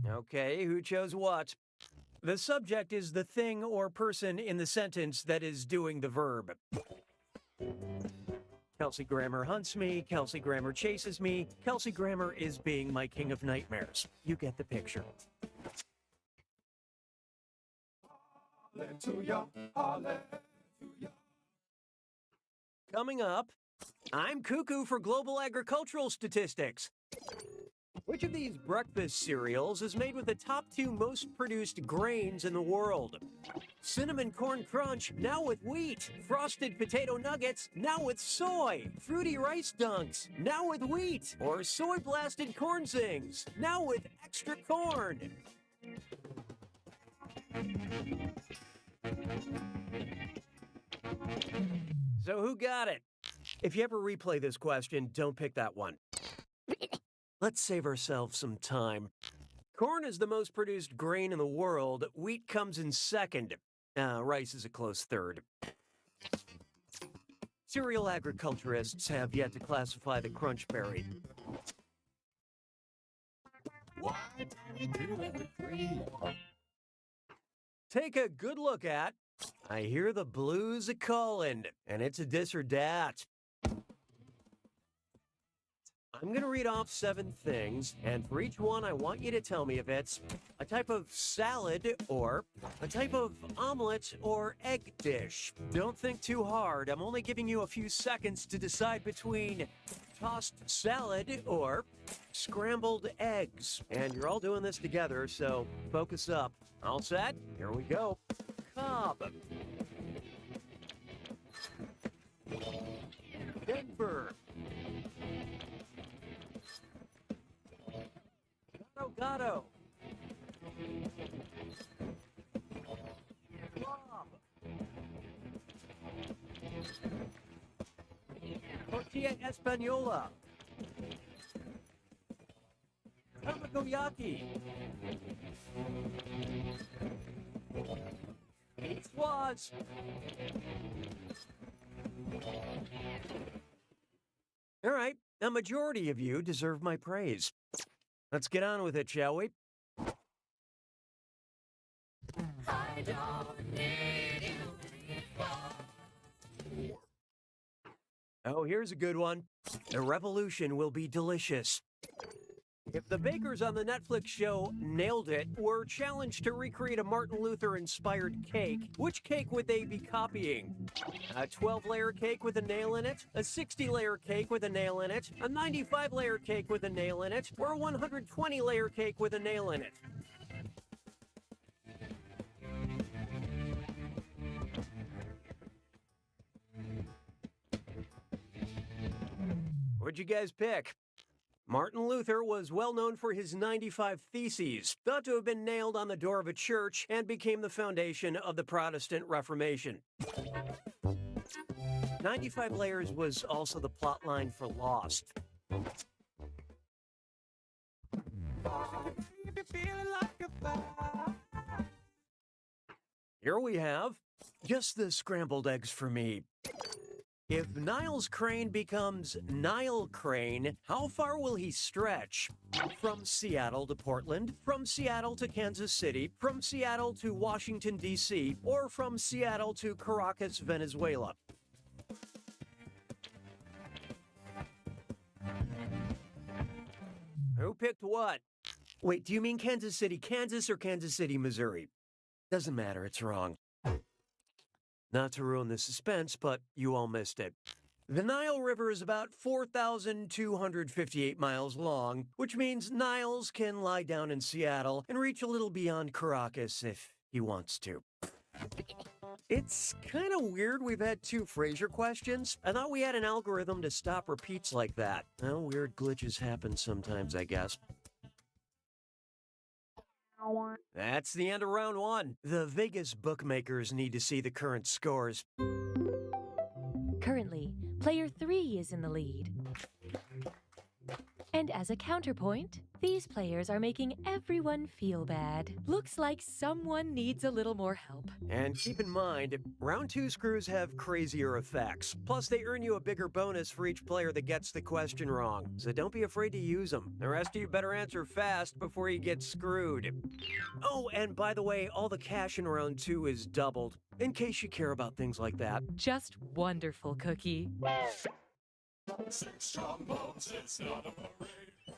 Okay, who chose what? The subject is the thing or person in the sentence that is doing the verb. Kelsey Grammer hunts me, Kelsey Grammer chases me, Kelsey Grammer is being my king of nightmares. You get the picture. Coming up, I'm cuckoo for global agricultural statistics. Which of these breakfast cereals is made with the top 2 most produced grains in the world? Cinnamon Corn Crunch, now with wheat. Frosted Potato Nuggets, now with soy. Fruity Rice Dunks, now with wheat. Or Soy Blasted Corn Zings, now with extra corn. So who got it? If you ever replay this question, don't pick that one. Let's save ourselves some time. Corn is the most produced grain in the world. Wheat comes in second. Rice is a close third. Cereal agriculturists have yet to classify the crunchberry. Why don't we do it free? Take a good look at I Hear the Blues a Callin', and it's a this or dat. I'm going to read off 7 things, and for each one, I want you to tell me if it's a type of salad or a type of omelet or egg dish. Don't think too hard. I'm only giving you a few seconds to decide between tossed salad or scrambled eggs. And you're all doing this together, so focus up. All set? Here we go. Cobb. Denver. Gato. Bob. Tortilla Española. Tamagoyaki. Squash. All right, a majority of you deserve my praise. Let's get on with it, shall we? I don't need you. Oh, here's a good one. The revolution will be delicious. If the bakers on the Netflix show Nailed It were challenged to recreate a Martin Luther-inspired cake, which cake would they be copying? A 12-layer cake with a nail in it? A 60-layer cake with a nail in it? A 95-layer cake with a nail in it? Or a 120-layer cake with a nail in it? What'd you guys pick? Martin Luther was well known for his 95 Theses, thought to have been nailed on the door of a church and became the foundation of the Protestant Reformation. 95 Layers was also the plotline for Lost. Here we have just the scrambled eggs for me. If Niles Crane becomes Nile Crane, how far will he stretch? From Seattle to Portland, from Seattle to Kansas City, from Seattle to Washington, D.C., or from Seattle to Caracas, Venezuela? Who picked what? Wait, do you mean Kansas City, Kansas, or Kansas City, Missouri? Doesn't matter, it's wrong. Not to ruin the suspense, but you all missed it. The Nile River is about 4,258 miles long, which means Niles can lie down in Seattle and reach a little beyond Caracas if he wants to. It's kind of weird we've had 2 Frasier questions. I thought we had an algorithm to stop repeats like that. Well, weird glitches happen sometimes, I guess. That's the end of round 1. The Vegas bookmakers need to see the current scores. Currently, player 3 is in the lead. And as a counterpoint, these players are making everyone feel bad. Looks like someone needs a little more help. And keep in mind, round 2 screws have crazier effects. Plus, they earn you a bigger bonus for each player that gets the question wrong. So don't be afraid to use them. The rest of you better answer fast before you get screwed. Oh, and by the way, all the cash in round 2 is doubled, in case you care about things like that. Just wonderful, Cookie. 6 strong bones, it's not a parade.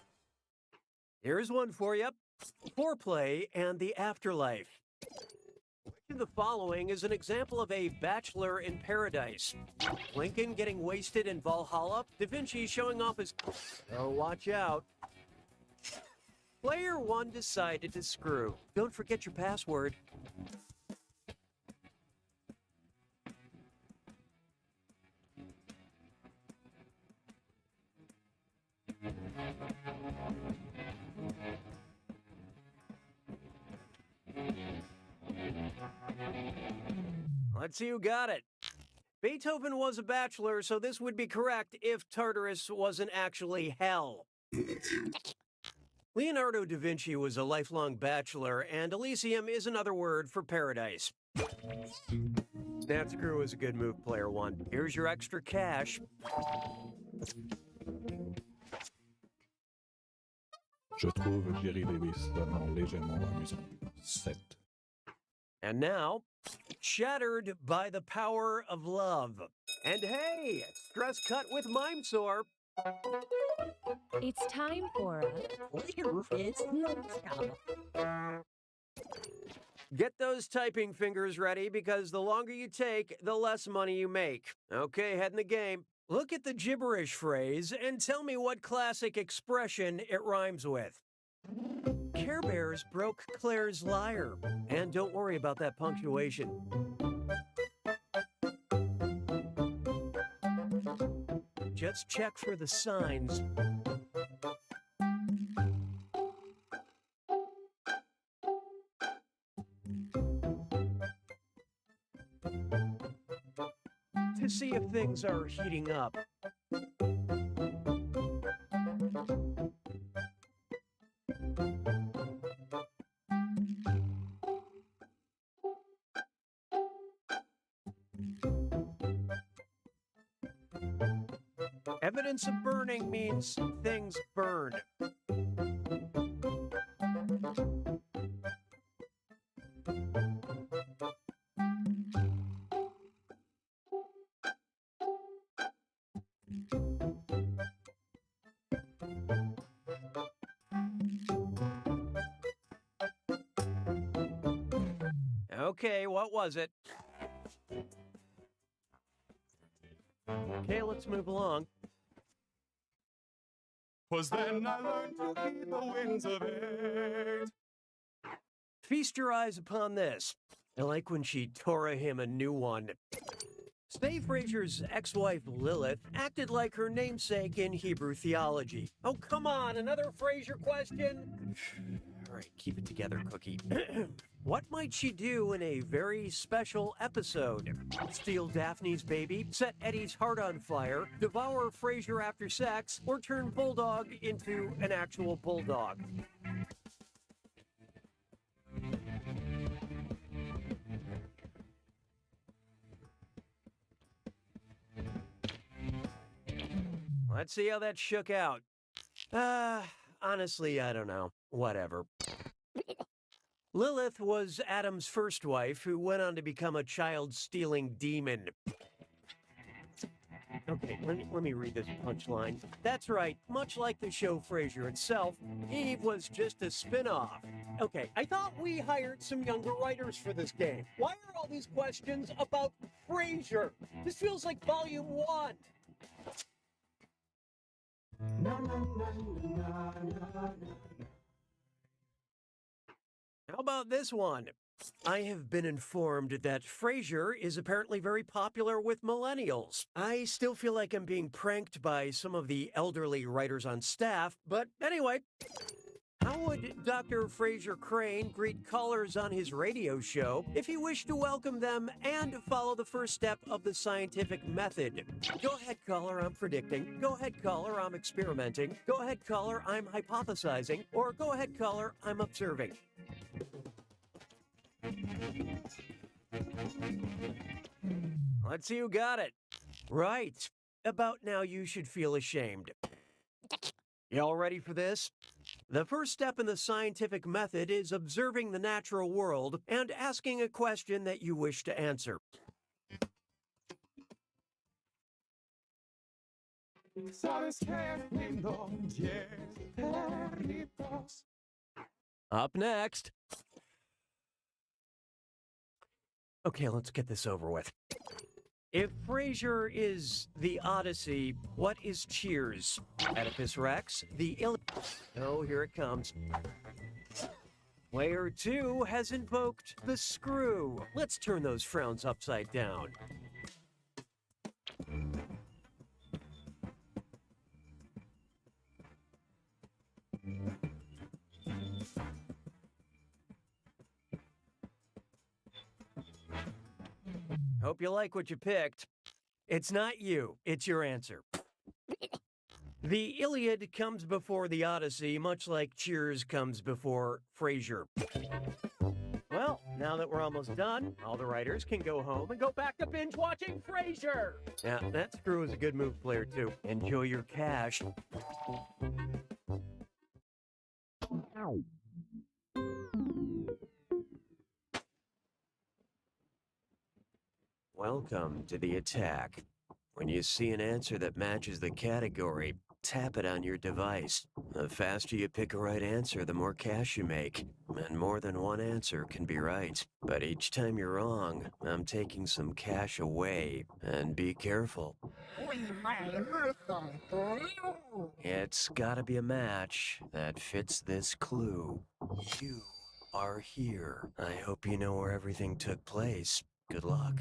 Here's one for you. Foreplay and the afterlife. Which of the following is an example of a bachelor in paradise? Lincoln getting wasted in Valhalla? Da Vinci showing off his... Oh, watch out. Player 1 decided to screw. Don't forget your password. Let's see who got it. Beethoven was a bachelor, so this would be correct if Tartarus wasn't actually hell. Leonardo da Vinci was a lifelong bachelor, and Elysium is another word for paradise. Snap Screw is a good move, player one. Here's your extra cash. Je trouve Jerry Lewis sonnant légèrement amusant. 7. And now, Shattered by the Power of Love. And hey, stress cut with Mime Sore. It's time for Get those typing fingers ready, because the longer you take, the less money you make. Okay, head in the game. Look at the gibberish phrase and tell me what classic expression it rhymes with. Care Bears broke Claire's lyre. And don't worry about that punctuation. Just check for the signs. To see if things are heating up. Evidence of burning means things burned. Okay, what was it? Okay, let's move along. 'Twas then I learned to heed the winds of hate. Feast your eyes upon this. I like when she tore him a new one. Stay Fraser's ex-wife Lilith acted like her namesake in Hebrew theology. Oh, come on, another Fraser question? All right, keep it together, Cookie. What might she do in a very special episode? Steal Daphne's baby, set Eddie's heart on fire, devour Fraser after sex, or turn Bulldog into an actual bulldog? Let's see how that shook out. Honestly, I don't know. Whatever. Lilith was Adam's first wife, who went on to become a child-stealing demon. Okay, let me read this punchline. That's right, much like the show Frasier itself, Eve was just a spin-off. Okay, I thought we hired some younger writers for this game. Why are all these questions about Frasier? This feels like Volume 1. How about this one? I have been informed that Frasier is apparently very popular with millennials. I still feel like I'm being pranked by some of the elderly writers on staff, but anyway. How would Dr. Fraser Crane greet callers on his radio show if he wished to welcome them and follow the first step of the scientific method? Go ahead, caller, I'm predicting. Go ahead, caller, I'm experimenting. Go ahead, caller, I'm hypothesizing. Or go ahead, caller, I'm observing. Let's see who got it. Right. About now you should feel ashamed. Y'all ready for this? The first step in the scientific method is observing the natural world and asking a question that you wish to answer. Up next. Okay, let's get this over with. If Frasier is the Odyssey, what is Cheers? Oedipus Rex, the Oh, here it comes. Player 2 has invoked the screw. Let's turn those frowns upside down. Hope you like what you picked. It's not you, it's your answer. The Iliad comes before the Odyssey, much like Cheers comes before Frasier. Well, now that we're almost done, all the writers can go home and go back to binge watching Frasier. Yeah, that screw is a good move, player 2. Enjoy your cash. Welcome to the attack. When you see an answer that matches the category, tap it on your device. The faster you pick a right answer, the more cash you make. And more than one answer can be right. But each time you're wrong, I'm taking some cash away. And be careful. It's gotta be a match that fits this clue. You are here. I hope you know where everything took place. Good luck.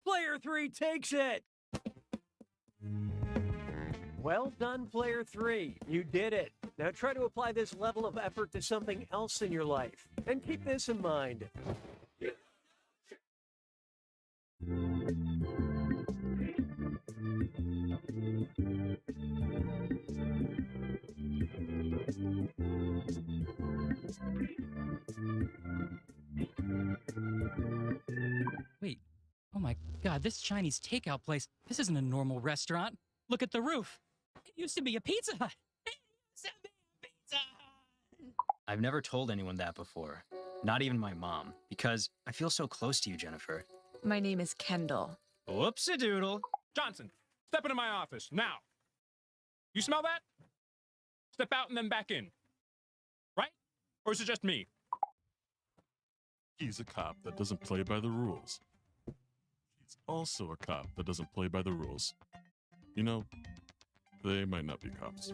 Player 3 takes it! Well done, Player 3. You did it. Now try to apply this level of effort to something else in your life. And keep this in mind. Wait. Oh my god, this Chinese takeout place, this isn't a normal restaurant. Look at the roof. It used to be a Pizza Hut. It used to be a Pizza Hut. I've never told anyone that before. Not even my mom, because I feel so close to you, Jennifer. My name is Kendall. Whoops-a-doodle. Johnson, step into my office, now. You smell that? Step out and then back in. Right? Or is it just me? He's a cop that doesn't play by the rules. He's also a cop that doesn't play by the rules. You know, they might not be cops.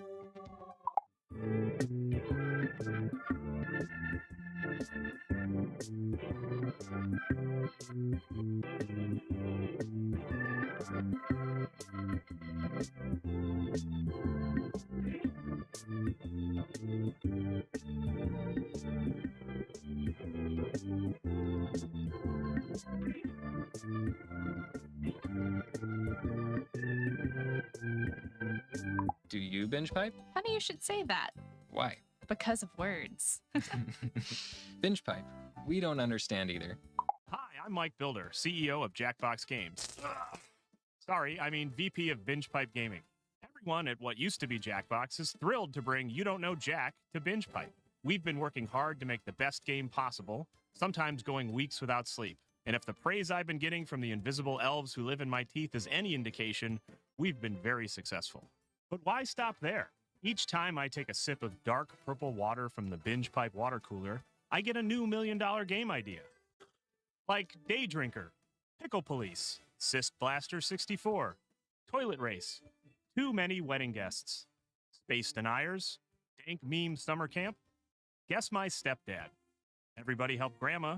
Do you binge pipe? Funny you should say that. Why? Because of words. Binge pipe. We don't understand either. Hi, I'm Mike Builder, CEO of Jackbox Games. Ugh. Sorry, I mean VP of Binge Pipe Gaming. Everyone at what used to be Jackbox is thrilled to bring You Don't Know Jack to Binge Pipe. We've been working hard to make the best game possible, sometimes going weeks without sleep. And if the praise I've been getting from the invisible elves who live in my teeth is any indication, we've been very successful. But why stop there? Each time I take a sip of dark purple water from the Binge Pipe water cooler, I get a new $1 million game idea. Like Day Drinker, Pickle Police, Cyst Blaster 64, Toilet Race, Too Many Wedding Guests, Space Deniers, Dank Meme Summer Camp, Guess My Stepdad, Everybody Help Grandma,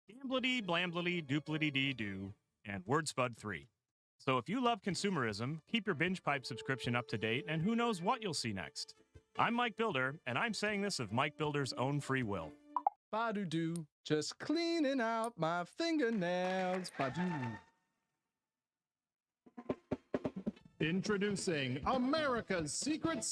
Gamblity Blamblity Duplity Dee Doo, and Wordspud 3. So if you love consumerism, keep your Binge Pipe subscription up to date, and who knows what you'll see next. I'm Mike Builder, and I'm saying this of Mike Builder's own free will. Ba-do-do, just cleaning out my fingernails. Ba-do. Introducing America's Secret